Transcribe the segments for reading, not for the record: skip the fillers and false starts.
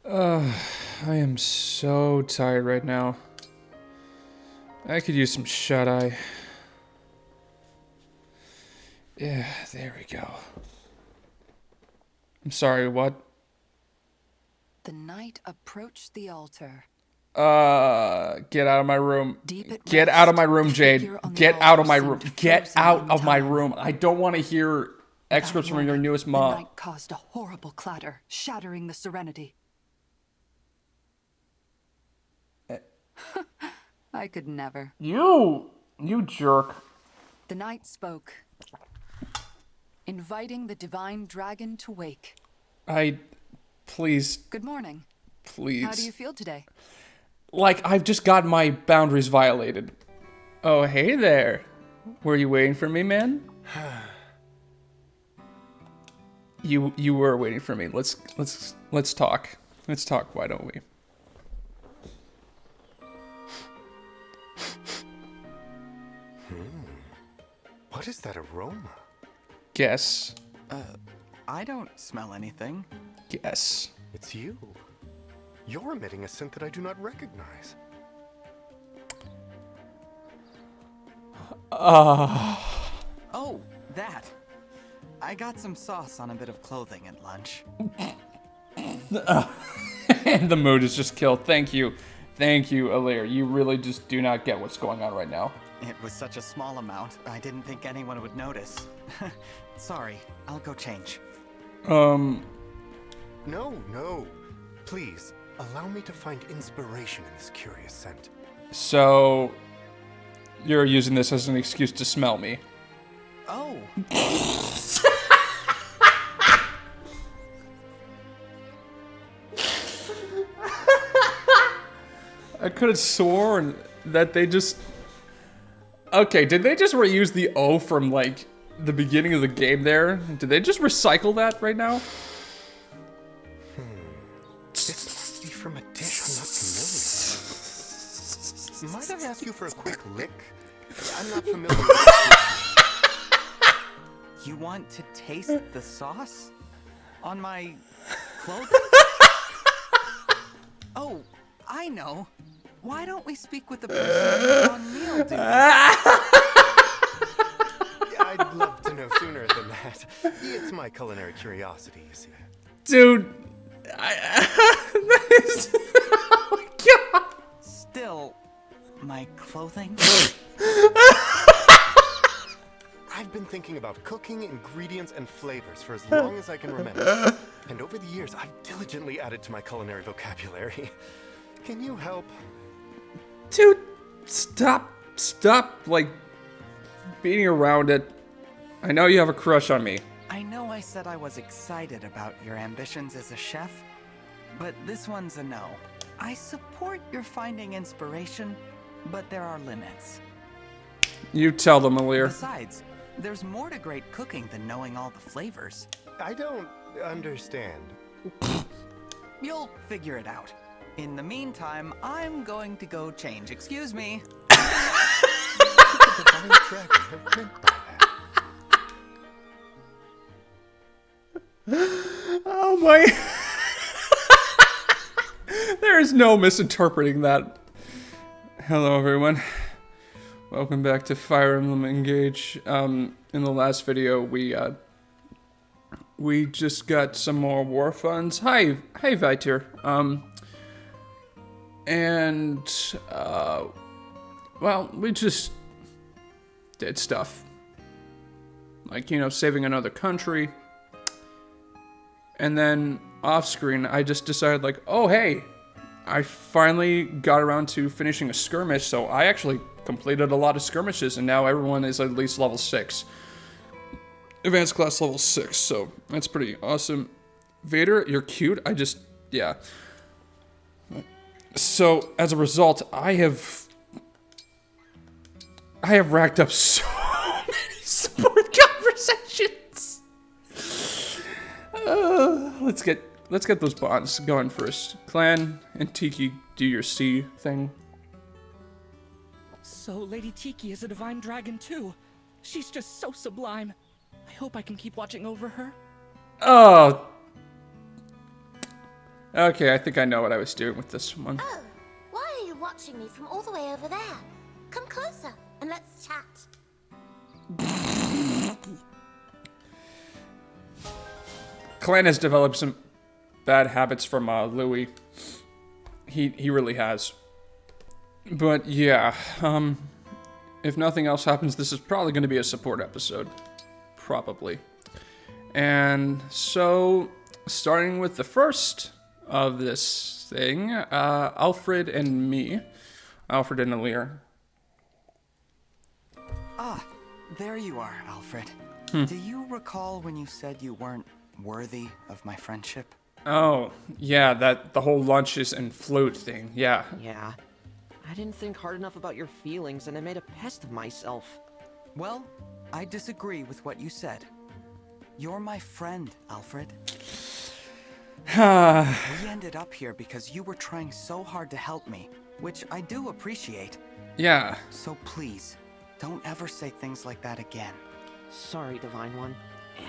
I am so tired right now. I could use some shut-eye. Yeah, there we go. I'm sorry, what? The knight approached the altar. Get out of my room. Get rest, out of my room, Jade. Get out of my room. Get out of my room. I don't want to hear excerpts from your newest mom. The knight caused a horrible clatter, shattering the serenity. I could never. You jerk. The knight spoke, inviting the divine dragon to wake. Please. Good morning. Please. How do you feel today? Like, I've just got my boundaries violated. Oh, hey there. Were you waiting for me, man? You were waiting for me. Let's talk. Let's talk, why don't we? What is that aroma? Guess. I don't smell anything. Guess. It's you. You're emitting a scent that I do not recognize. Oh, that. I got some sauce on a bit of clothing at lunch. And the mood is just killed. Thank you. Thank you, Alear. You really just do not get what's going on right now. It was such a small amount, I didn't think anyone would notice. Sorry, I'll go change. No. Please, allow me to find inspiration in this curious scent. So, you're using this as an excuse to smell me. Oh. I could have sworn that they just... Okay, did they just reuse the O from, like, the beginning of the game there? Did they just recycle that right now? This must be from a dish I'm not familiar with. Might I ask you for a quick lick? I'm not familiar with You want to taste the sauce? On my clothing? Oh, I know. Why don't we speak with the person on meal duty? I'd love to know sooner than that. It's my culinary curiosity, you see. Dude, that is... Oh my god. Still, my clothing? I've been thinking about cooking, ingredients, and flavors for as long as I can remember. And over the years, I've diligently added to my culinary vocabulary. Can you help? Dude, stop, like, beating around it. I know you have a crush on me. I know I said I was excited about your ambitions as a chef, but this one's a no. I support your finding inspiration, but there are limits. You tell them, Alear. Besides, there's more to great cooking than knowing all the flavors. I don't understand. You'll figure it out. In the meantime, I'm going to go change. Excuse me. Oh my... There is no misinterpreting that. Hello, everyone. Welcome back to Fire Emblem Engage. In the last video, we just got some more war funds. Hi, Vander. Well, we just did stuff. Like, you know, saving another country. And then, off-screen, I just decided, like, oh, hey, I finally got around to finishing a skirmish, so I actually completed a lot of skirmishes, and now everyone is at least level 6. Advanced class level 6, so that's pretty awesome. Vander, you're cute. Yeah. So, as a result, I have racked up so many support conversations. Let's get those bonds going first. Clanne and Tiki, do your C thing. So Lady Tiki is a divine dragon too. She's just so sublime. I hope I can keep watching over her. Oh. Okay, I think I know what I was doing with this one. Oh, why are you watching me from all the way over there? Come closer and let's chat. Clanne has developed some bad habits from Louis. He really has. But yeah, if nothing else happens, this is probably going to be a support episode. Probably. And so, starting with the first of this thing, Alfred and me. Alfred and Alear. Ah, there you are, Alfred. Do you recall when you said you weren't worthy of my friendship? Oh, yeah, the whole lunches and flute thing, yeah. Yeah. I didn't think hard enough about your feelings and I made a pest of myself. Well, I disagree with what you said. You're my friend, Alfred. We ended up here because you were trying so hard to help me, which I do appreciate. Yeah. So please, don't ever say things like that again. Sorry, Divine One.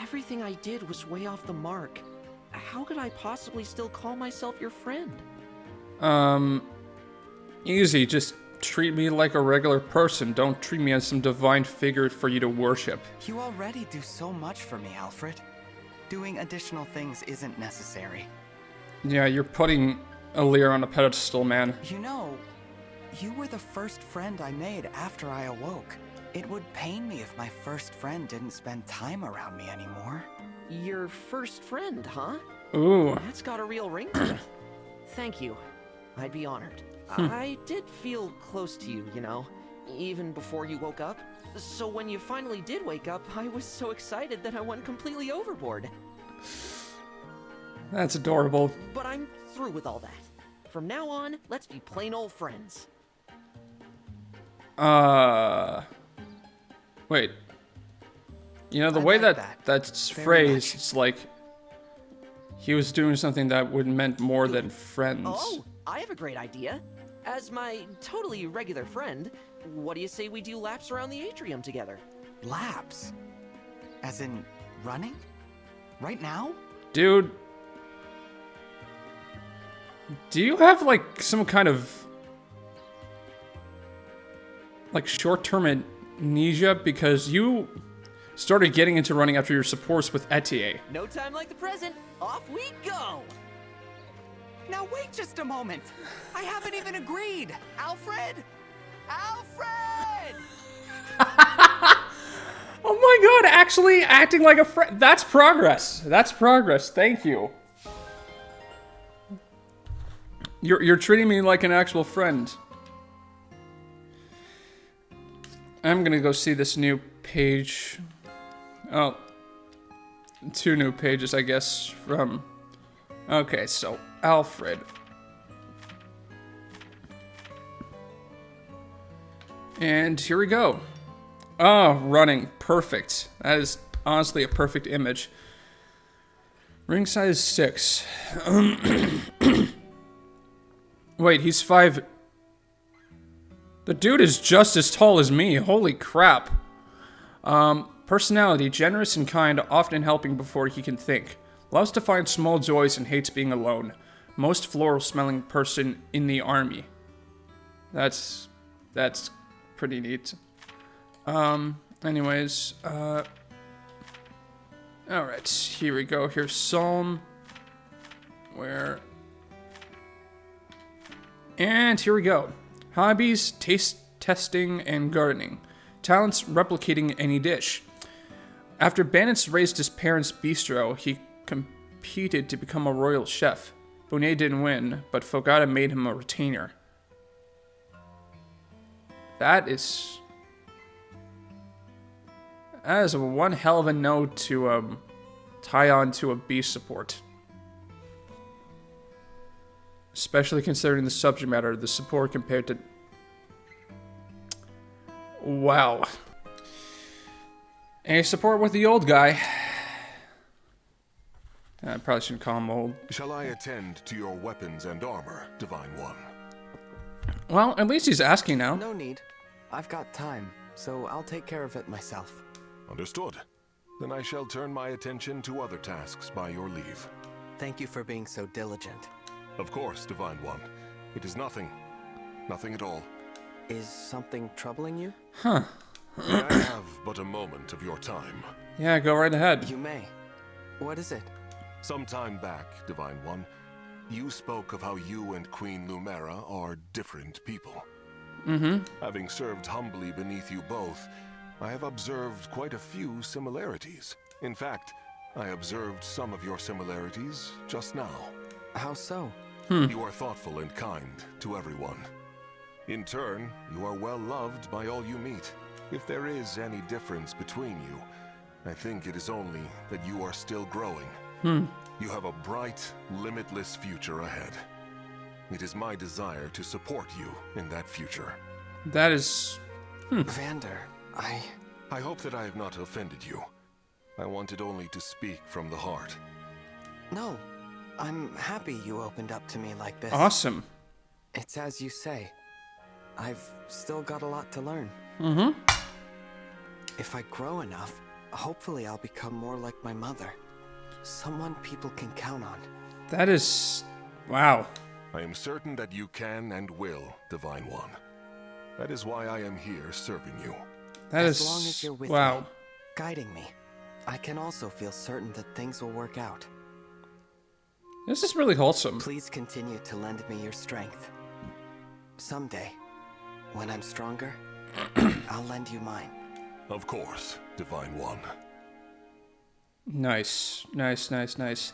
Everything I did was way off the mark. How could I possibly still call myself your friend? Easy, just treat me like a regular person. Don't treat me as some divine figure for you to worship. You already do so much for me, Alfred. Doing additional things isn't necessary. Yeah, you're putting Alear on a pedestal, man. You know, you were the first friend I made after I awoke. It would pain me if my first friend didn't spend time around me anymore. Your first friend, huh? Ooh. That's got a real ring to it. Thank you. I'd be honored. I did feel close to you, you know, even before you woke up. So when you finally did wake up, I was so excited that I went completely overboard. That's adorable. But I'm through with all that. From now on, let's be plain old friends. Wait. You know, the I way like that's very phrased, much. it's like he was doing something that would meant more than friends. Oh, I have a great idea. As my totally regular friend, what do you say we do laps around the atrium together? Laps? As in running? Right now? Dude. Do you have, like, some kind of, like, short-term amnesia? Because you started getting into running after your supports with Etie. No time like the present. Off we go! Now wait just a moment. I haven't even agreed. Alfred? Alfred! Oh my god, actually acting like a friend. That's progress. That's progress. Thank you. You're treating me like an actual friend. I'm gonna go see this new page. Oh. 2 new pages, I guess, from... Okay, so, Alfred. And here we go. Oh, running. Perfect. That is honestly a perfect image. Ring size 6. Wait, he's 5... The dude is just as tall as me. Holy crap. Personality, generous and kind, often helping before he can think. Loves to find small joys and hates being alone. Most floral-smelling person in the army. That's pretty neat. Anyways, alright, here we go. Here's Psalm. And here we go. Hobbies, taste testing, and gardening. Talents, replicating any dish. After Bannett's raised his parents' bistro, he competed to become a royal chef. Bunet didn't win, but Fogata made him a retainer. That is one hell of a note to tie on to a B support. Especially considering the subject matter of the support compared to... Wow. A support with the old guy. I probably shouldn't call him old. Shall I attend to your weapons and armor, Divine One? Well, at least he's asking now. No need. I've got time, so I'll take care of it myself. Understood. Then I shall turn my attention to other tasks by your leave. Thank you for being so diligent. Of course, Divine One. It is nothing. Nothing at all. Is something troubling you? Huh. May I have but a moment of your time? Yeah, go right ahead. You may. What is it? Some time back, Divine One, you spoke of how you and Queen Lumera are different people. Mm-hmm. Having served humbly beneath you both, I have observed quite a few similarities. In fact, I observed some of your similarities just now. How so? You are thoughtful and kind to everyone. In turn, you are well loved by all you meet. If there is any difference between you, I think it is only that you are still growing. You have a bright, limitless future ahead. It is my desire to support you in that future. That is... Vander, I hope that I have not offended you. I wanted only to speak from the heart. No. I'm happy you opened up to me like this. Awesome. It's as you say. I've still got a lot to learn. Mm-hmm. If I grow enough, hopefully I'll become more like my mother. Someone people can count on. That is... wow. I am certain that you can and will, Divine One. That is why I am here serving you. That is... as long as you're with wow. me, guiding me, I can also feel certain that things will work out. This is really wholesome. Please continue to lend me your strength. Someday, when I'm stronger, I'll lend you mine. Of course, Divine One. Nice. Nice, nice, nice.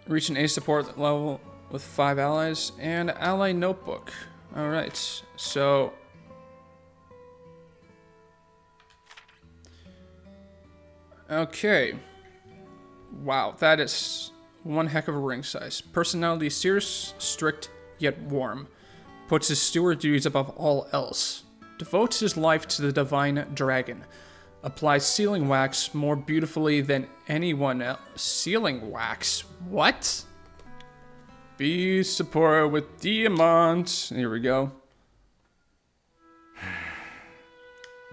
Reach an A support level with 5 allies and ally notebook. Alright, so... okay. Wow, that is one heck of a ring size. Personality serious, strict, yet warm. Puts his steward duties above all else. Devotes his life to the divine dragon. Applies sealing wax more beautifully than anyone else. Sealing wax? What? Be support with Diamant. Here we go.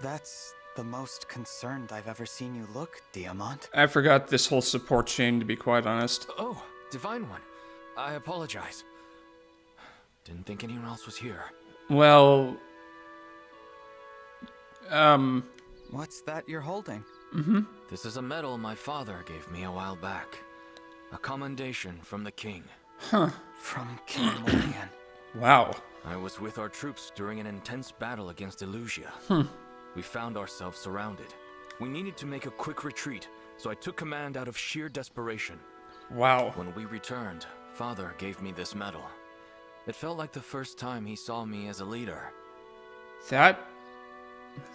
That's the most concerned I've ever seen you look, Diamant. I forgot this whole support chain, to be quite honest. Oh, Divine One. I apologize. Didn't think anyone else was here. Well... What's that you're holding? Mm-hmm. This is a medal my father gave me a while back. A commendation from the king. Huh. From King Merrin. Wow. I was with our troops during an intense battle against Illusia. We found ourselves surrounded. We needed to make a quick retreat, so I took command out of sheer desperation. Wow. When we returned, Father gave me this medal. It felt like the first time he saw me as a leader.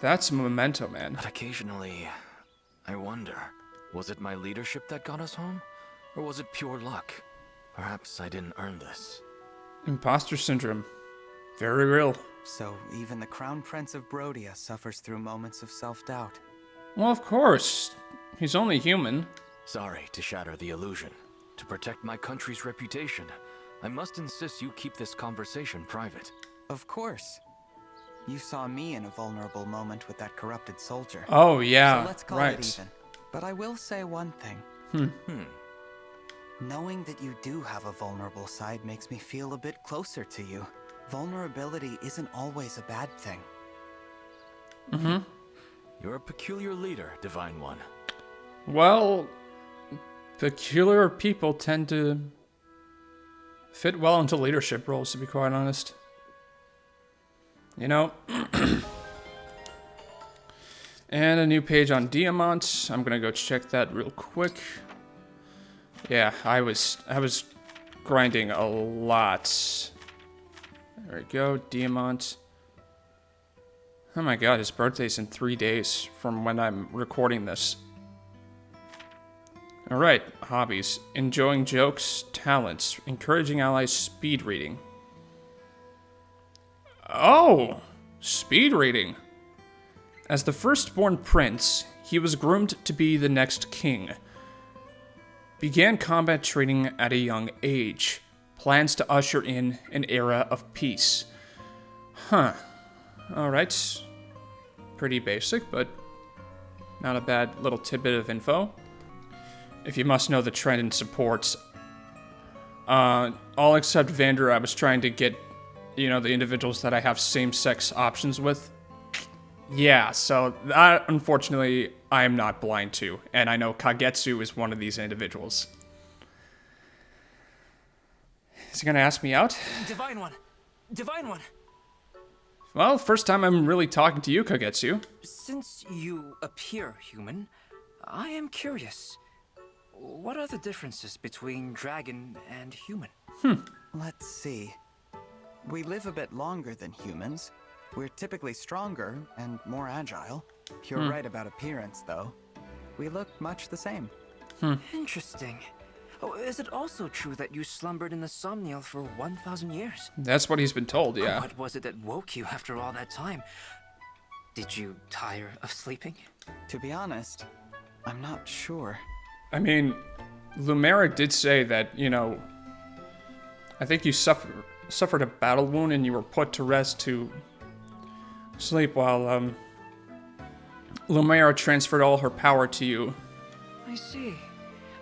That's a memento, man. But occasionally, I wonder, was it my leadership that got us home? Or was it pure luck? Perhaps I didn't earn this. Imposter syndrome. Very real. So even the Crown Prince of Brodia suffers through moments of self-doubt. Well, of course. He's only human. Sorry to shatter the illusion. To protect my country's reputation, I must insist you keep this conversation private. Of course. You saw me in a vulnerable moment with that corrupted soldier. Oh, yeah. So let's call right. it even. But I will say one thing. Knowing that you do have a vulnerable side makes me feel a bit closer to you. Vulnerability isn't always a bad thing. You're a peculiar leader, Divine One. Well, peculiar people tend to fit well into leadership roles, to be quite honest. You know? And a new page on Diamant. I'm gonna go check that real quick. Yeah, I was grinding a lot. There we go, Diamant. Oh my god, his birthday's in 3 days from when I'm recording this. Alright, hobbies. Enjoying jokes, talents, encouraging allies, speed reading. Oh! Speed reading. As the firstborn prince, he was groomed to be the next king. Began combat training at a young age. Plans to usher in an era of peace. Huh. Alright. Pretty basic, but not a bad little tidbit of info. If you must know the trend in supports, all except Vander, I was trying to get, you know, the individuals that I have same-sex options with. Yeah, so that, unfortunately, I am not blind to. And I know Kagetsu is one of these individuals. Is he gonna ask me out? Divine One! Divine One! Well, first time I'm really talking to you, Kagetsu. Since you appear human, I am curious. What are the differences between dragon and human? Let's see. We live a bit longer than humans. We're typically stronger and more agile. You're right about appearance, though. We look much the same. Interesting. Oh, is it also true that you slumbered in the somniel for 1,000 years? That's what he's been told, yeah. What was it that woke you after all that time? Did you tire of sleeping? To be honest, I'm not sure. I mean, Lumera did say that, you know, I think you suffered a battle wound and you were put to rest to sleep while, Lumera transferred all her power to you. I see.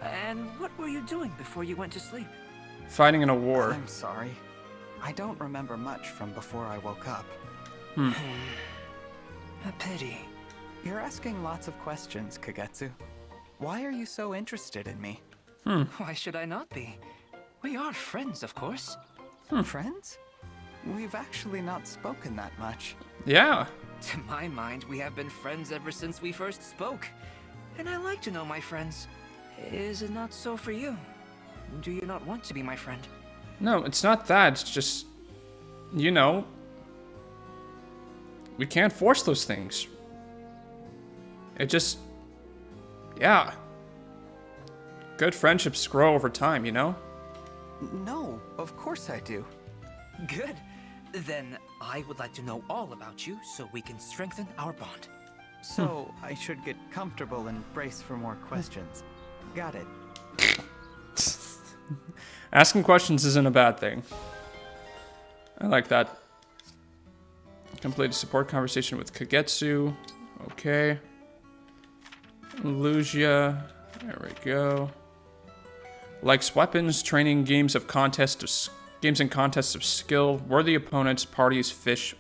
And what were you doing before you went to sleep? Fighting in a war. I'm sorry. I don't remember much from before I woke up. A pity. You're asking lots of questions, Kagetsu. Why are you so interested in me? Why should I not be? We are friends, of course. Friends? We've actually not spoken that much. Yeah. To my mind, we have been friends ever since we first spoke. And I like to know my friends. Is it not so for you? Do you not want to be my friend? No, it's not that. It's just, you know, we can't force those things. It just, yeah. Good friendships grow over time, you know? No, of course I do. Good. Then I would like to know all about you so we can strengthen our bond. So I should get comfortable and brace for more questions. Got it. Asking questions isn't a bad thing. I like that. Complete a support conversation with Kagetsu. Okay. Lugia. There we go. Likes weapons, training games and contests of skill, worthy opponents, parties, fish,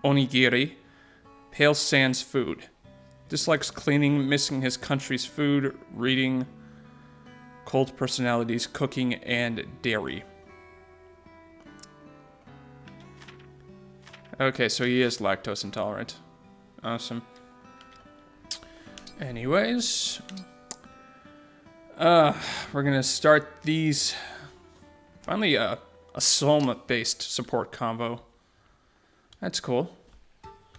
onigiri, pale sans food. Dislikes cleaning, missing his country's food, reading, cold personalities, cooking, and dairy. Okay, so he is lactose intolerant. Awesome. Anyways, we're gonna start these. Finally, a Solma-based support convo. That's cool.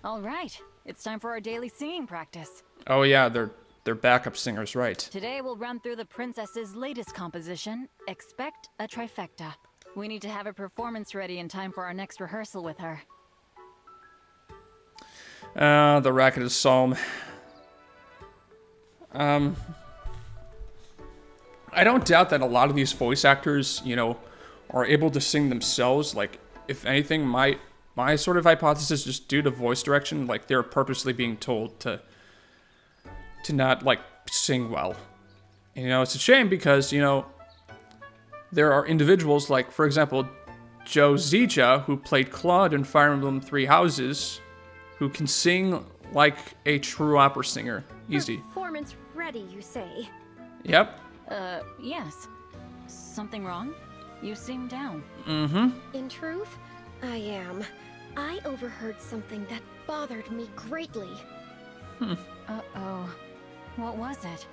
All right, it's time for our daily singing practice. Oh yeah, they're backup singers, right? Today we'll run through the princess's latest composition, Expect a Trifecta. We need to have a performance ready in time for our next rehearsal with her. The racket of Psalm. I don't doubt that a lot of these voice actors, you know, are able to sing themselves. Like, if anything, my sort of hypothesis, just due to voice direction, like they're purposely being told to not like sing well. You know, it's a shame because, you know, there are individuals like, for example, Joe Zija, who played Claude in Fire Emblem Three Houses, who can sing like a true opera singer. Easy. Performance ready, you say? Yep. Yes. Something wrong? You seem down. In truth, I am. I overheard something that bothered me greatly. Uh-oh. What was it?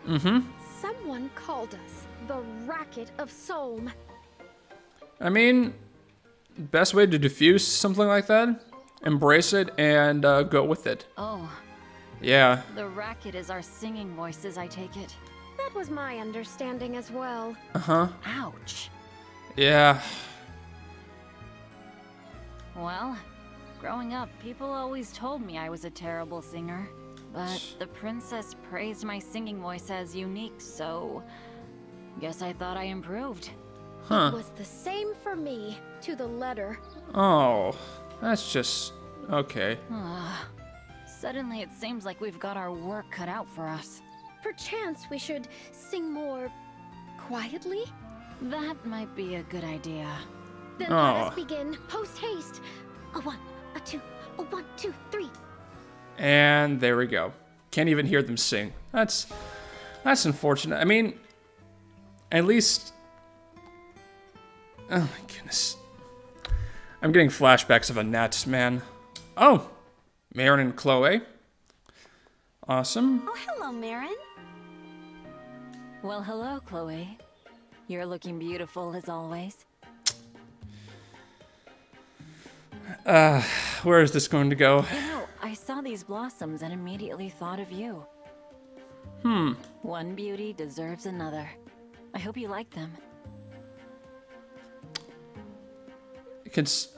Someone called us the Racket of Sohm. I mean, best way to diffuse something like that, embrace it and go with it. Oh, Yeah. the racket is our singing voices, I take it. That was my understanding as well. Ouch. Yeah. Well, growing up, people always told me I was a terrible singer. But the princess praised my singing voice as unique, so guess I thought I improved. It was the same for me, to the letter. Oh, that's just okay. Suddenly it seems like we've got our work cut out for us. Perchance we should sing more quietly? That might be a good idea. Then let us begin. Post haste. A 1, a 2, a 1, 2, 3. And there we go. Can't even hear them sing. That's unfortunate. I mean, at least... Oh my goodness. I'm getting flashbacks of Annette, man. Oh! Merrin and Chloe. Awesome. Oh, hello, Merrin. Well, hello, Chloe. You're looking beautiful as always. Where is this going to go? You know, I saw these blossoms and immediately thought of you. One beauty deserves another. I hope you like them.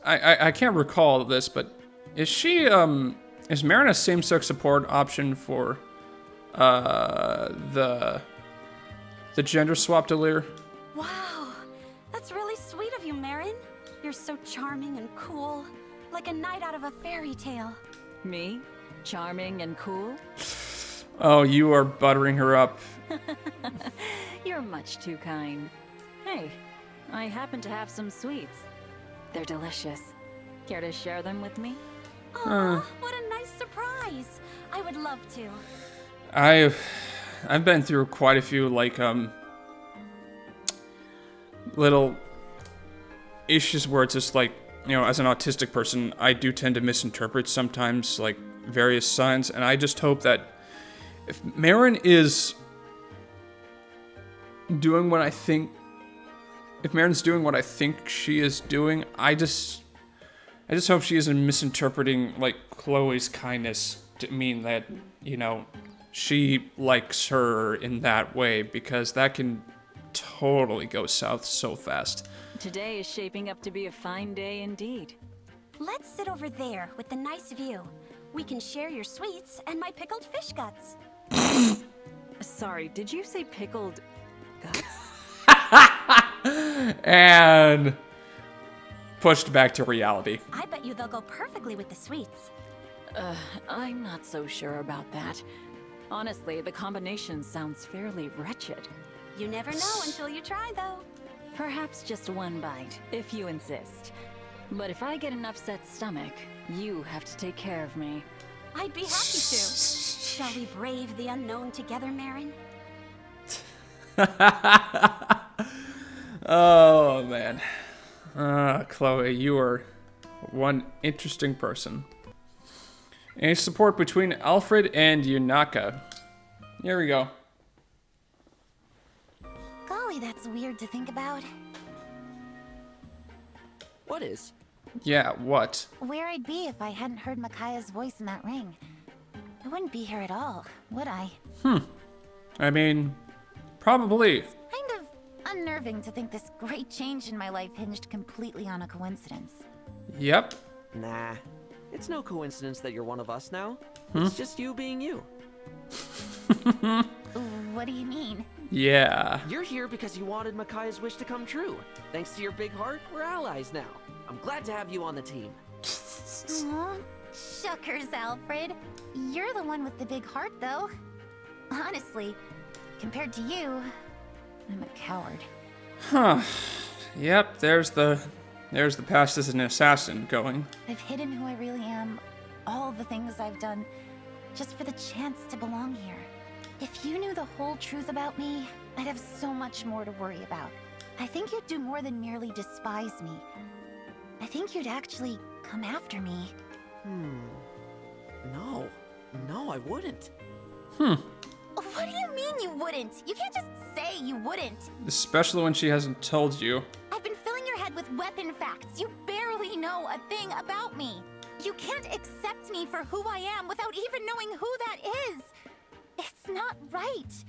I can't recall this, but is Merrin a same-sex support option for the gender swapped Alear? Wow, that's really sweet of you, Merrin. You're so charming and cool, like a knight out of a fairy tale. Me? Charming and cool? Oh, you are buttering her up. You're much too kind. Hey, I happen to have some sweets. They're delicious. Care to share them with me? Aw, what a nice surprise. I would love to. I've been through quite a few, like, little issues where it's just like, you know, as an autistic person, I do tend to misinterpret sometimes, like, various signs, and I just hope that if Merrin is doing what I think, if Merrin's doing what I think she is doing, I just hope she isn't misinterpreting, like, Chloe's kindness to mean that, you know, she likes her in that way, because that can totally go south so fast. Today is shaping up to be a fine day indeed. Let's sit over there with the nice view. We can share your sweets and my pickled fish guts. Sorry, did you say pickled guts? And pushed back to reality. I bet you they'll go perfectly with the sweets. I'm not so sure about that. Honestly, the combination sounds fairly wretched. You never know until you try, though. Perhaps just one bite, if you insist. But if I get an upset stomach, you have to take care of me. I'd be happy to. Shall we brave the unknown together, Merrin? Oh, man. Chloe, you are one interesting person. Any support between Alfred and Yunaka. Here we go. Golly, that's weird to think about. What is? Yeah, what? Where I'd be if I hadn't heard Micaiah's voice in that ring. I wouldn't be here at all, would I? I mean, probably. Kind of unnerving to think this great change in my life hinged completely on a coincidence. Yep. Nah. It's no coincidence that you're one of us now. It's just you being you. What do you mean? Yeah. You're here because you wanted Micaiah's wish to come true. Thanks to your big heart, we're allies now. I'm glad to have you on the team. Aw, shuckers, Alfred. You're the one with the big heart, though. Honestly, compared to you, I'm a coward. Huh. Yep, there's the past as an assassin going. I've hidden who I really am, all the things I've done, just for the chance to belong here. If you knew the whole truth about me, I'd have so much more to worry about. I think you'd do more than merely despise me. I think you'd actually come after me. No, I wouldn't. What do you mean you wouldn't? You can't just say you wouldn't. Especially when she hasn't told you. I've been filling your head with weapon facts. You barely know a thing about me. You can't accept me for who I am without even knowing who that is. It's not right.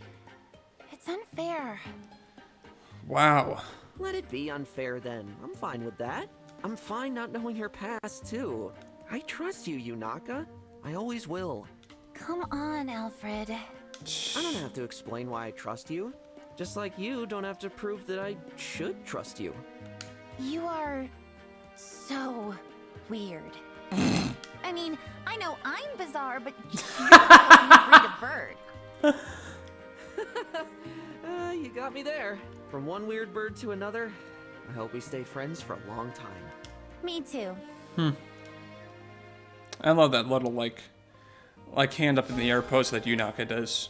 It's unfair. Wow. Let it be unfair then. I'm fine with that. I'm fine not knowing your past too. I trust you, Yunaka. I always will. Come on, Alfred. I don't have to explain why I trust you. Just like you don't have to prove that I should trust you. You are so weird. I mean, I know I'm bizarre, but you're a breed of bird. You got me there. From one weird bird to another, I hope we stay friends for a long time. Me too. I love that little, like hand up in the air pose that Yunaka does.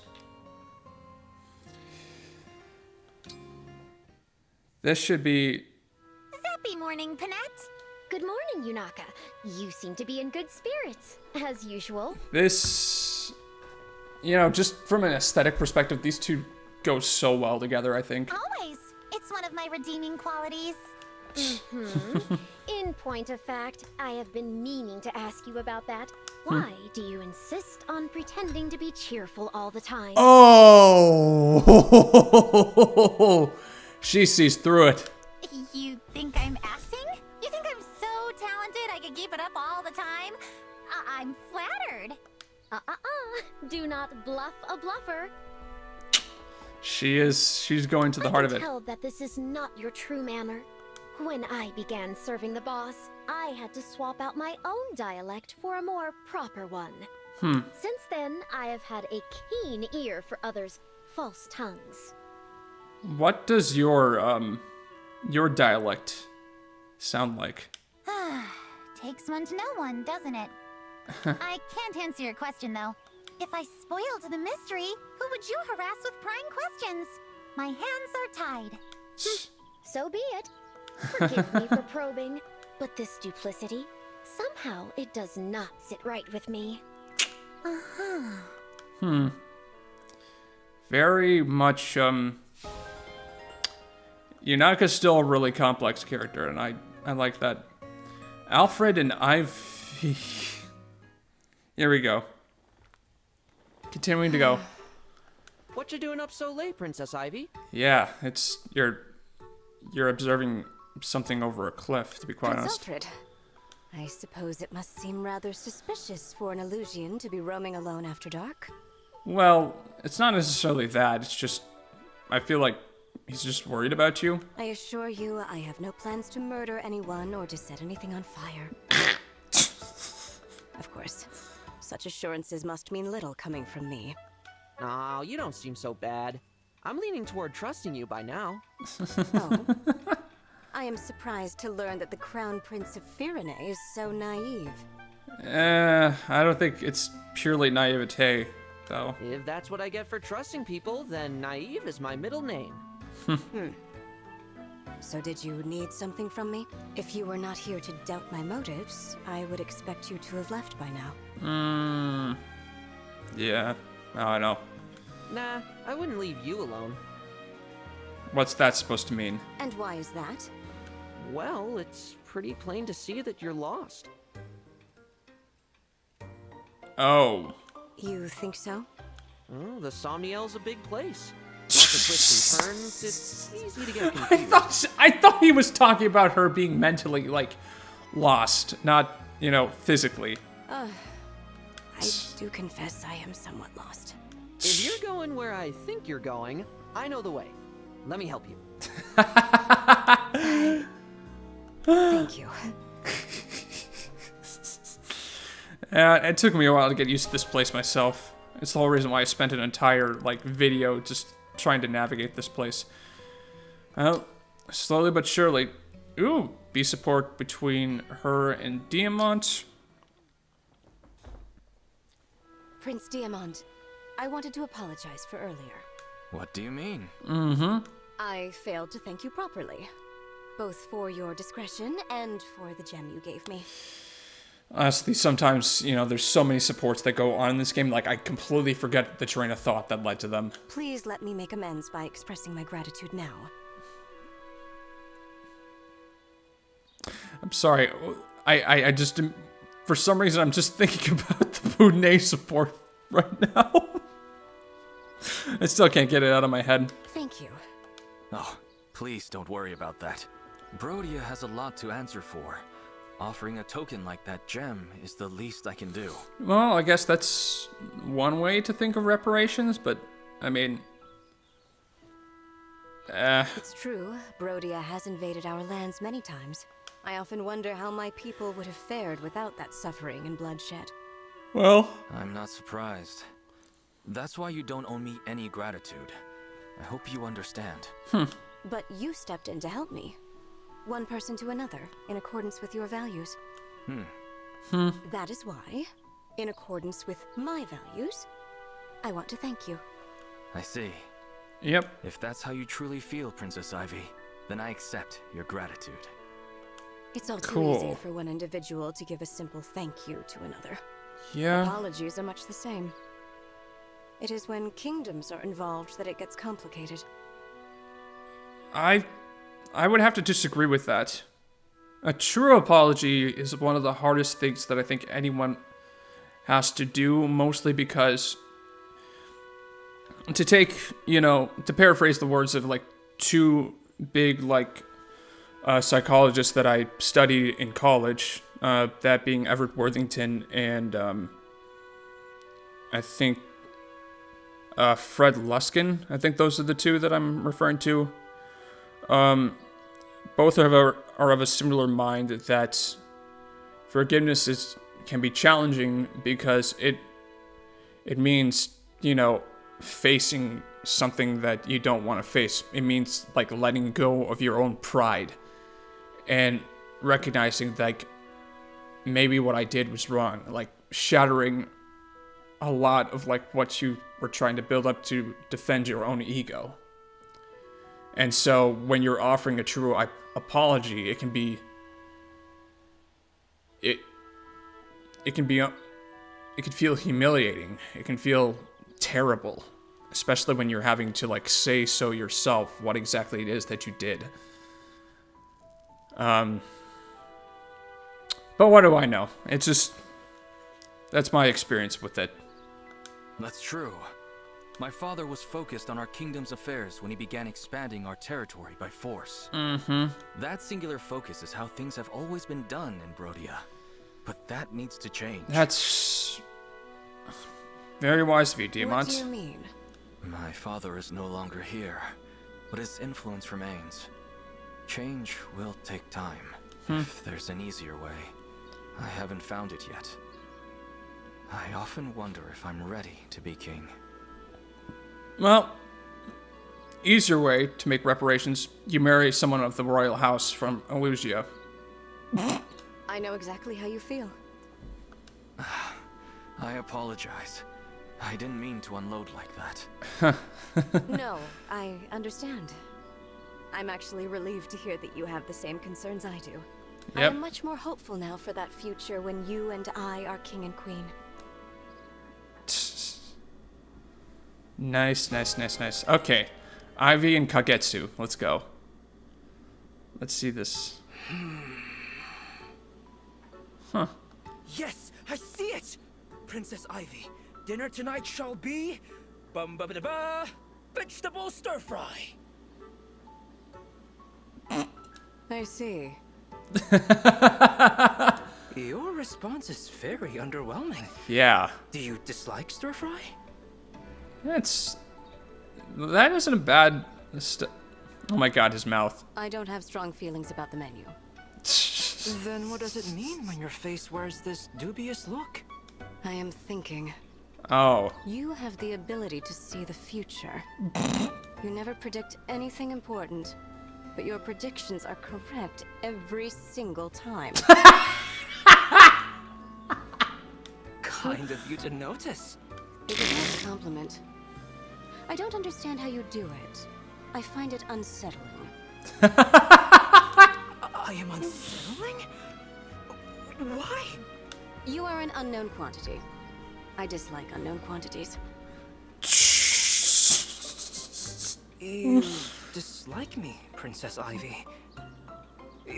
This should be... Happy morning, Panette. Good morning, Yunaka. You seem to be in good spirits, as usual. This... You know, just from an aesthetic perspective, these two go so well together, I think. Always. It's one of my redeeming qualities. In point of fact, I have been meaning to ask you about that. Why do you insist on pretending to be cheerful all the time? Oh! She sees through it. You think I'm acting? You think I'm so talented I could keep it up all the time? I'm flattered. Do not bluff a bluffer. She's going to the heart of it. I can tell that this is not your true manner. When I began serving the boss, I had to swap out my own dialect for a more proper one. Since then, I have had a keen ear for others' false tongues. What does your dialect sound like? Takes one to know one, doesn't it? I can't answer your question, though. If I spoiled the mystery, who would you harass with prying questions? My hands are tied. So be it. Forgive me for probing, but this duplicity, somehow it does not sit right with me. Very much, Yunaka's still a really complex character, and I like that. Alfred and Ivy... Here we go. Continuing to go. What you doing up so late, Princess Ivy? Yeah, it's... You're observing something over a cliff, to be quite honest. Alfred, I suppose it must seem rather suspicious for an Illusian to be roaming alone after dark. Well, it's not necessarily that. It's just... I feel like he's just worried about you. I assure you, I have no plans to murder anyone or to set anything on fire. Of course, such assurances must mean little coming from me. Oh, you don't seem so bad. I'm leaning toward trusting you by now. Oh. I am surprised to learn that the Crown Prince of Firene is so naive. I don't think it's purely naivete, though. If that's what I get for trusting people, then naive is my middle name. So did you need something from me? If you were not here to doubt my motives, I would expect you to have left by now. Yeah. Oh, I know. Nah, I wouldn't leave you alone. What's that supposed to mean? And why is that? Well, it's pretty plain to see that you're lost. Oh. You think so? Oh, the Somniel's a big place. Lots of twists and turns. It's easy to get confused. I thought he was talking about her being mentally, like, lost, not, you know, physically. I do confess I am somewhat lost. If you're going where I think you're going, I know the way. Let me help you. Thank you. It took me a while to get used to this place myself. It's the whole reason why I spent an entire, like, video just trying to navigate this place. Well, slowly but surely. Ooh, B support between her and Diamant. Prince Diamant, I wanted to apologize for earlier. What do you mean? I failed to thank you properly, both for your discretion and for the gem you gave me. Honestly, sometimes, you know, there's so many supports that go on in this game, like, I completely forget the train of thought that led to them. Please let me make amends by expressing my gratitude now. I'm sorry, I just, for some reason, I'm just thinking about the Bunet support right now. I still can't get it out of my head. Thank you. Oh, please don't worry about that. Brodia has a lot to answer for. Offering a token like that gem is the least I can do. Well, I guess that's one way to think of reparations, but, I mean... It's true, Brodia has invaded our lands many times. I often wonder how my people would have fared without that suffering and bloodshed. Well... I'm not surprised. That's why you don't owe me any gratitude. I hope you understand. But you stepped in to help me. One person to another, in accordance with your values. That is why, in accordance with my values, I want to thank you. I see. Yep. If that's how you truly feel, Princess Ivy, then I accept your gratitude. It's all too Cool. easy for one individual to give a simple thank you to another. Yeah. Apologies are much the same. It is when kingdoms are involved that it gets complicated. I would have to disagree with that. A true apology is one of the hardest things that I think anyone has to do, mostly because to take, to paraphrase the words of like two big psychologists that I studied in college, that being Everett Worthington and I think Fred Luskin. I think those are the two that I'm referring to. Both are of a similar mind that forgiveness can be challenging because it means, facing something that you don't want to face. It means like letting go of your own pride and recognizing like maybe what I did was wrong, like shattering a lot of like what you were trying to build up to defend your own ego. And so when you're offering a true apology, it can feel humiliating. It can feel terrible, especially when you're having to like say so yourself what exactly it is that you did. But what do I know? It's just, that's my experience with it. That's true. My father was focused on our kingdom's affairs when he began expanding our territory by force. That singular focus is how things have always been done in Brodia. But that needs to change. That's very wise of you, Diamant. What do you mean? My father is no longer here, but his influence remains. Change will take time, if there's an easier way. I haven't found it yet. I often wonder if I'm ready to be king. Well, easier way to make reparations, you marry someone of the royal house from Elusia. I know exactly how you feel. I apologize. I didn't mean to unload like that. No, I understand. I'm actually relieved to hear that you have the same concerns I do. I am much more hopeful now for that future when you and I are king and queen. Nice. Okay. Ivy and Kagetsu. Let's go. Let's see this. Huh. Yes, I see it! Princess Ivy, dinner tonight shall be... vegetable stir-fry! I see. Your response is very underwhelming. Yeah. Do you dislike stir-fry? That isn't a bad... Oh my god, his mouth. I don't have strong feelings about the menu. Then what does it mean when your face wears this dubious look? I am thinking. Oh. You have the ability to see the future. You never predict anything important, but your predictions are correct every single time. Kind of you to notice. It is not a compliment. I don't understand how you do it. I find it unsettling. I am unsettling? Why? You are an unknown quantity. I dislike unknown quantities. You dislike me, Princess Ivy.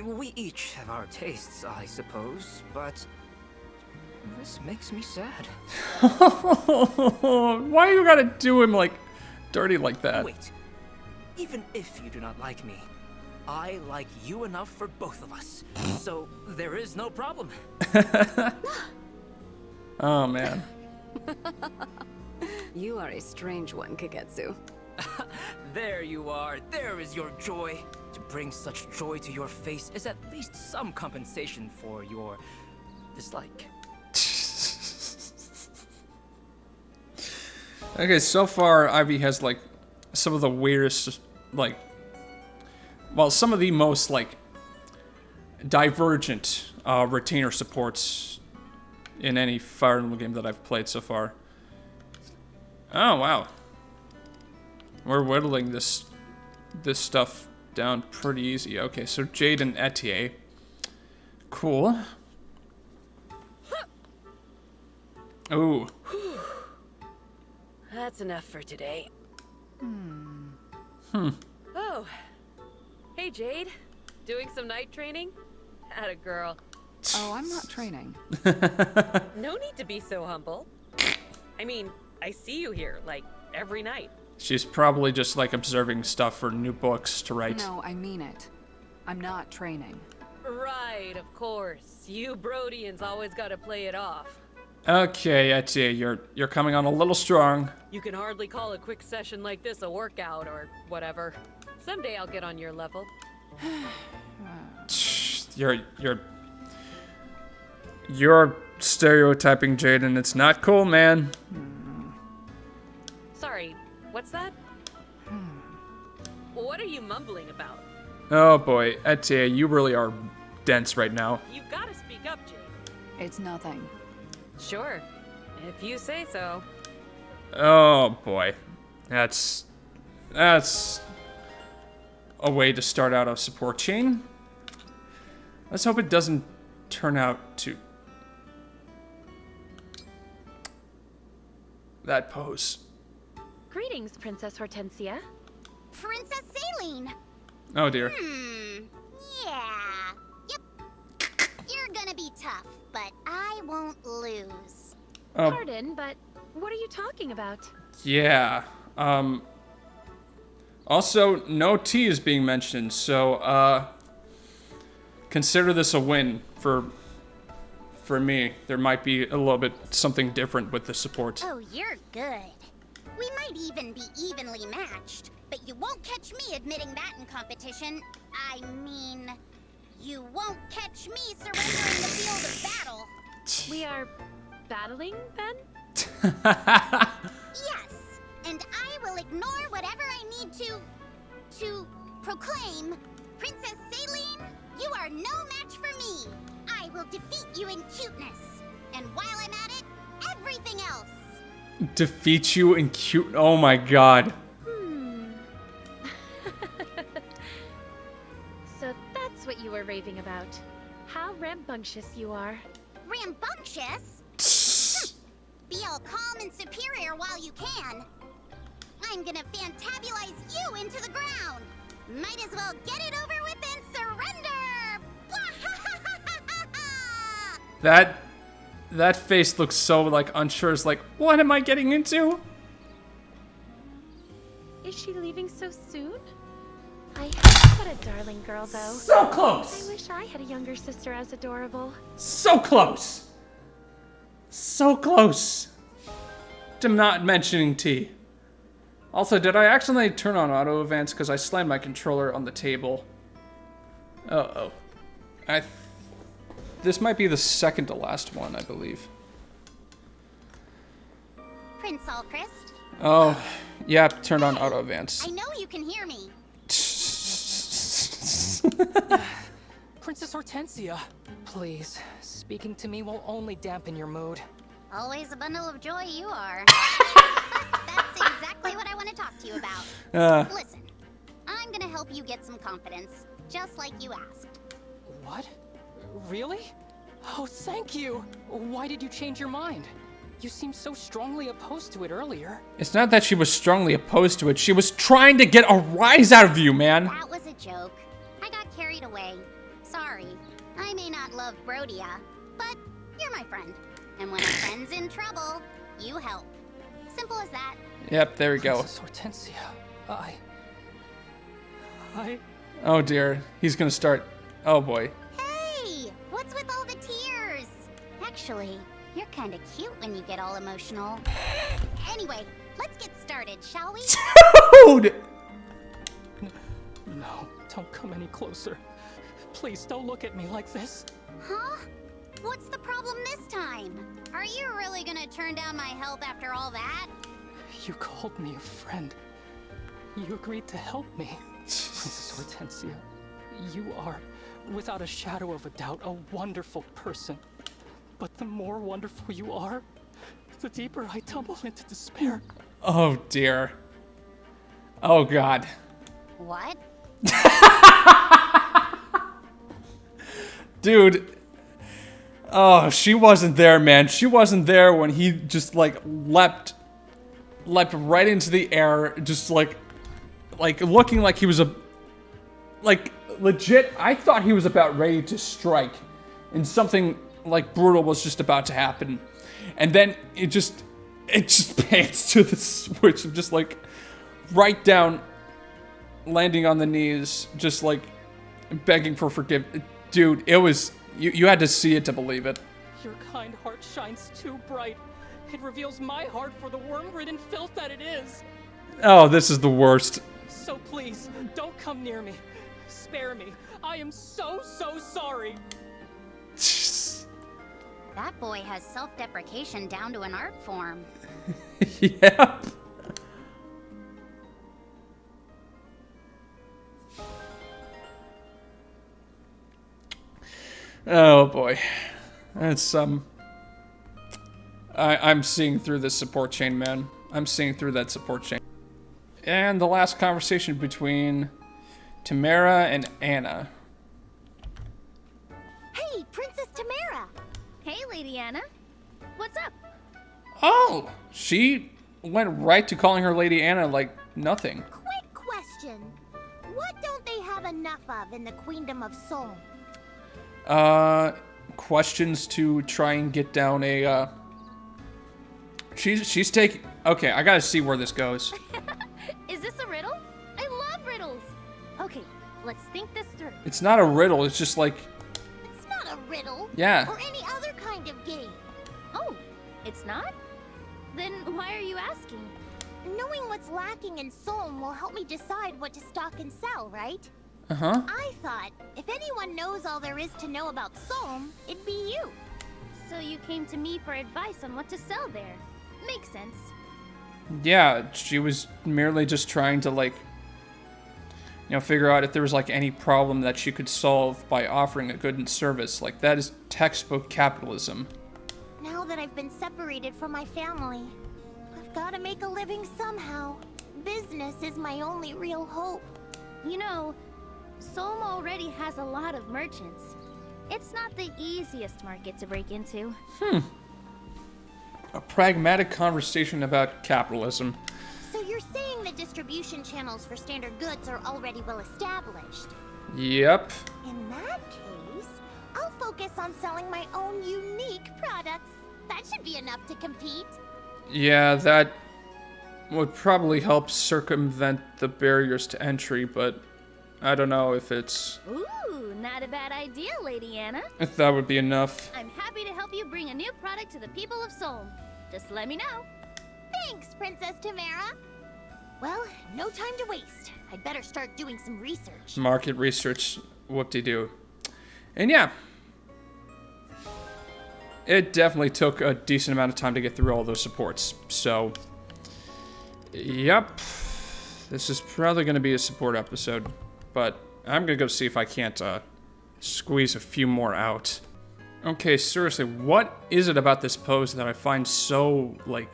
We each have our tastes, I suppose, but this makes me sad. Why you gotta do him like dirty like that? Wait, even if you do not like me, I like you enough for both of us, so there is no problem. Oh man. You are a strange one, Kagetsu. There you are. There is your joy. To bring such joy to your face is at least some compensation for your dislike. Okay, so far Ivy has like some of the weirdest like well, some of the most, like, divergent retainer supports in any Fire Emblem game that I've played so far. Oh, wow. We're whittling this stuff down pretty easy. Okay, so Jade and Etie. Cool. Ooh. That's enough for today. Hmm. Oh. Hey, Jade. Doing some night training? Atta girl. Oh, I'm not training. No need to be so humble. I mean, I see you here, like, every night. She's probably just, like, observing stuff for new books to write. No, I mean it. I'm not training. Right, of course. You Brodians always gotta play it off. Okay, Etie, you're coming on a little strong. You can hardly call a quick session like this a workout or whatever. Someday I'll get on your level. You're stereotyping Jade, and it's not cool, man. Sorry, what's that? What are you mumbling about? Oh boy, Etie, you really are dense right now. You've gotta speak up, Jade. It's nothing. Sure, if you say so. Oh boy, that's a way to start out a support chain. Let's hope it doesn't turn out to that pose. Greetings, Princess Hortensia. Princess Celine! Oh dear. Yeah. Yep. You're gonna be tough, but I won't lose. Pardon, but what are you talking about? Yeah. Also, no tea is being mentioned, so consider this a win for me. There might be a little bit something different with the support. Oh, you're good. We might even be evenly matched, but you won't catch me admitting that in competition. I mean, you won't catch me surrendering the field of battle. We are battling, then? Yes, and I will ignore whatever I need to proclaim. Princess Celine, you are no match for me. I will defeat you in cuteness. And while I'm at it, everything else. Defeat you in cute. Oh my god. So that's what you were raving about. How rambunctious you are. Rambunctious? Be all calm and superior while you can. I'm gonna fantabulize you into the ground. Might as well get it over with and surrender! That face looks so, like, unsure. It's like, what am I getting into? Is she leaving so soon? What a darling girl, though. So close! I wish I had a younger sister as adorable. So close! So close to not mentioning tea. Also, did I accidentally turn on auto events because I slammed my controller on the table? Uh-oh. This might be the second to last one, I believe. Prince Alcryst. Oh, yeah, turned on auto events. I know you can hear me. Princess Hortensia, please, speaking to me will only dampen your mood. Always a bundle of joy you are. That's exactly what I want to talk to you about. Listen, I'm gonna help you get some confidence, just like you asked. What? Really? Oh, thank you! Why did you change your mind? You seemed so strongly opposed to it earlier. It's not that she was strongly opposed to it. She was trying to get a rise out of you, man. That was a joke. I got carried away. Sorry. I may not love Brodia, but you're my friend. And when a friend's in trouble, you help. Simple as that. Yep, there we go. Princess Hortensia, I... Oh dear, he's gonna start. Oh boy. Hey, what's with all the tears? Actually, you're kind of cute when you get all emotional. Anyway, let's get started, shall we? Dude! No, don't come any closer. Please don't look at me like this. Huh? What's the problem this time? Are you really gonna turn down my help after all that? You called me a friend. You agreed to help me. Princess Hortensia, You are, without a shadow of a doubt, a wonderful person. But the more wonderful you are, the deeper I tumble into despair. Oh dear. Oh god. What? Dude. Oh, she wasn't there, man. She wasn't there when he just like leapt right into the air, just like looking like he was like legit. I thought he was about ready to strike, and something like brutal was just about to happen, and then it just pans to the switch of just like right down, landing on the knees, just like begging for forgiveness. Dude, it was you had to see it to believe it. Your kind heart shines too bright. It reveals my heart for the worm-ridden filth that it is. Oh, this is the worst. So please, don't come near me. Spare me. I am so sorry. That boy has self-deprecation down to an art form. Yep. Oh boy. That's I'm seeing through this support chain, man. I'm seeing through that support chain. And the last conversation between Timmera and Anna. Hey, Princess Timmera! Hey, Lady Anna. What's up? Oh, she went right to calling her Lady Anna like nothing. Quick question. What don't they have enough of in the Queendom of Soul? Questions to try and get down a, She's taking... Okay, I gotta see where this goes. Is this a riddle? I love riddles. Okay, let's think this through. It's not a riddle, it's just like... It's not a riddle. Yeah. Or any other kind of game. Oh, it's not? Then why are you asking? Knowing what's lacking in Solm will help me decide what to stock and sell, right? Uh-huh. I thought, if anyone knows all there is to know about Solm, it'd be you. So you came to me for advice on what to sell there. Makes sense. Yeah, she was merely just trying to, like, you know, figure out if there was, like, any problem that she could solve by offering a good and service. Like, that is textbook capitalism. Now that I've been separated from my family, I've got to make a living somehow. Business is my only real hope. You know, Solm already has a lot of merchants. It's not the easiest market to break into. A pragmatic conversation about capitalism. So you're saying the distribution channels for standard goods are already well established? Yep. In that case, I'll focus on selling my own unique products. That should be enough to compete. Yeah, that would probably help circumvent the barriers to entry, but I don't know if it's... Ooh, not a bad idea, Lady Anna. if that would be enough. I'm happy to help you bring a new product to the people of Solm. Just let me know. Thanks, Princess Timmera. Well, no time to waste. I'd better start doing some research. Market research, whoop-de-doo. And yeah. It definitely took a decent amount of time to get through all those supports. So, yep. This is probably going to be a support episode. But I'm going to go see if I can't squeeze a few more out. Okay, seriously, what is it about this pose that I find so, like,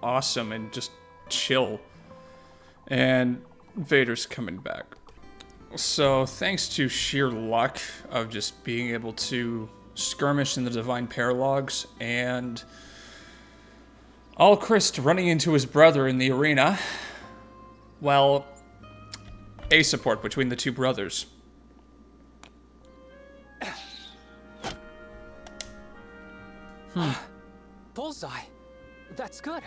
awesome and just chill? And Vader's coming back. So, thanks to sheer luck of just being able to skirmish in the Divine Paralogs and Alcryst running into his brother in the arena, well, a support between the two brothers. Bullseye. That's good.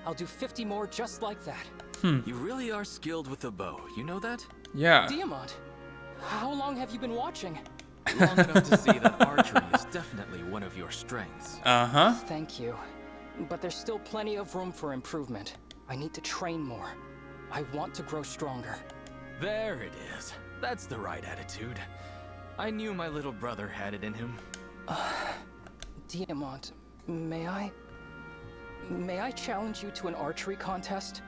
I'll do 50 more just like that. You really are skilled with the bow, you know that? Yeah. Diamant, how long have you been watching? Long enough to see that archery is definitely one of your strengths. Uh-huh. Thank you. But there's still plenty of room for improvement. I need to train more. I want to grow stronger. There it is. That's the right attitude. I knew my little brother had it in him. Diamant, may I challenge you to an archery contest?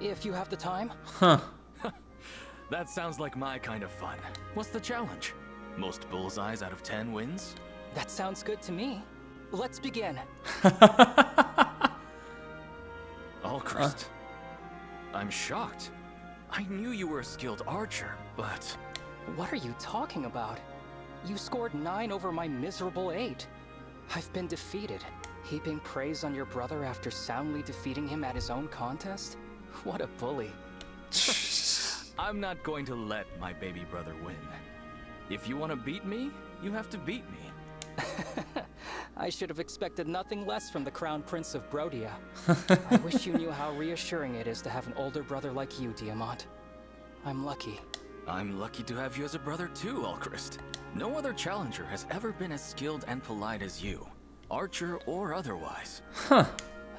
If you have the time? Huh. That sounds like my kind of fun. What's the challenge? Most bullseyes out of 10 wins? That sounds good to me. Let's begin. Alcryst. I'm shocked. I knew you were a skilled archer, but... What are you talking about? You scored 9 over my miserable 8. I've been defeated. Heaping praise on your brother after soundly defeating him at his own contest? What a bully. I'm not going to let my baby brother win. If you want to beat me, you have to beat me. I should have expected nothing less from the Crown Prince of Brodia. I wish you knew how reassuring it is to have an older brother like you, Diamant. I'm lucky. I'm lucky to have you as a brother too, Alcryst. No other challenger has ever been as skilled and polite as you, archer or otherwise. Huh.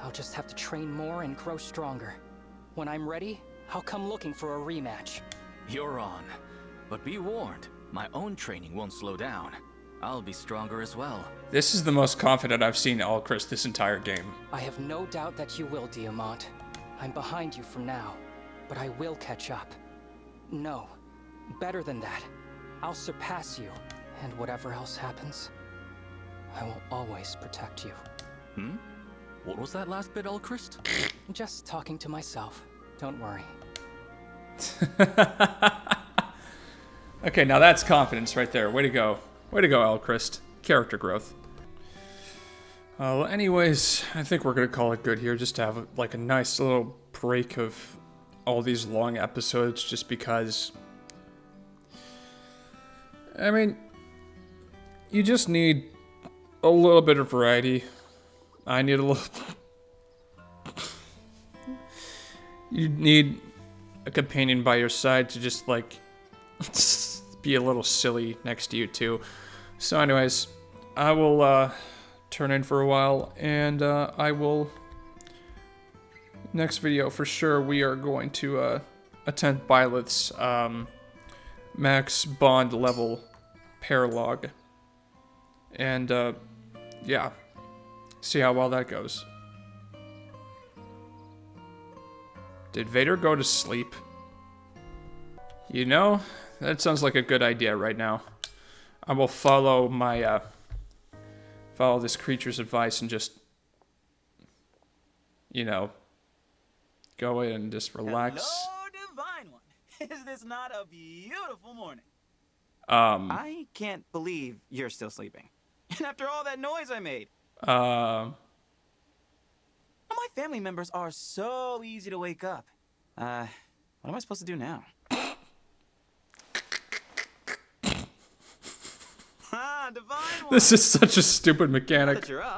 I'll just have to train more and grow stronger. When I'm ready, I'll come looking for a rematch. You're on. But be warned, my own training won't slow down. I'll be stronger as well. This is the most confident I've seen Alcryst this entire game. I have no doubt that you will, Diamant. I'm behind you for now, but I will catch up. No, better than that. I'll surpass you, and whatever else happens, I will always protect you. Hmm? What was that last bit, Alcryst? Just talking to myself. Don't worry. Okay, now that's confidence right there. Way to go. Way to go, Alcryst. Character growth. Well, anyways, I think we're going to call it good here, just to have like a nice little break of all these long episodes, just because... I mean, you just need a little bit of variety. I need a little... You need a companion by your side to just, like, be a little silly next to you, too. So anyways, I will turn in for a while, and I will... Next video, for sure, we are going to attempt Byleth's max bond level paralog. And, yeah. See how well that goes. Did Vader go to sleep? You know, that sounds like a good idea right now. I will follow my, follow this creature's advice and just, you know, go in and just relax. Hello, divine one. Is this not a beautiful morning? I can't believe you're still sleeping. And after all that noise I made. Um... My family members are so easy to wake up. What am I supposed to do now? This is such a stupid mechanic. Now that you're up,